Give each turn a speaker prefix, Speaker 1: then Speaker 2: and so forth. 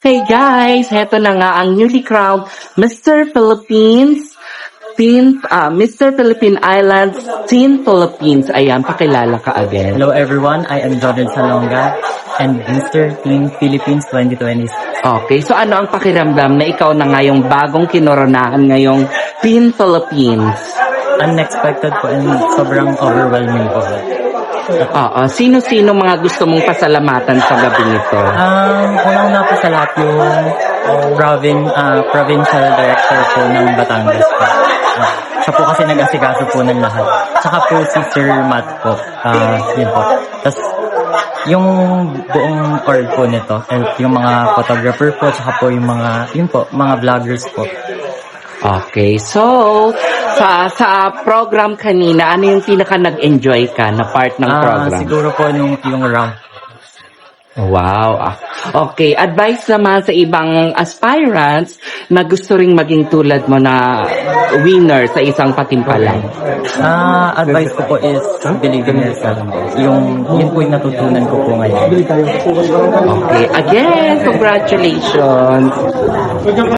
Speaker 1: Hey guys, heto na nga ang newly crowned Mr. Philippines Mr. Philippine Islands Teen Philippines. Ayan, pakilala ka again.
Speaker 2: Hello everyone, I am Jordan Salonga and Mr. Teen Philippines 2020.
Speaker 1: Okay, so ano ang pakiramdam na ikaw na nga yung bagong kinoronahan ngayong Teen Philippines?
Speaker 2: Unexpected po and sobrang overwhelming po.
Speaker 1: Oo, sino-sino mga gusto mong pasalamatan sa gabi nito?
Speaker 2: Unang-una po sa lahat yung provincial director po ng Batangas po. Siya po kasi nag-asikaso po ng lahat. Tsaka po si Sir Matt po. Yun po. Tapos yung buong org po nito, yung mga photographer po, tsaka po yung mga vloggers po.
Speaker 1: Okay, so sa program kanina, ano yung pinaka nag-enjoy ka na part ng program?
Speaker 2: Siguro po yung ramp.
Speaker 1: Wow. Okay, advice naman sa ibang aspirants na gusto ring maging tulad mo na winner sa isang patimpalan.
Speaker 2: Advice ko po is believe in yourself. Yun po yung natutunan ko po ngayon.
Speaker 1: Okay, again, congratulations.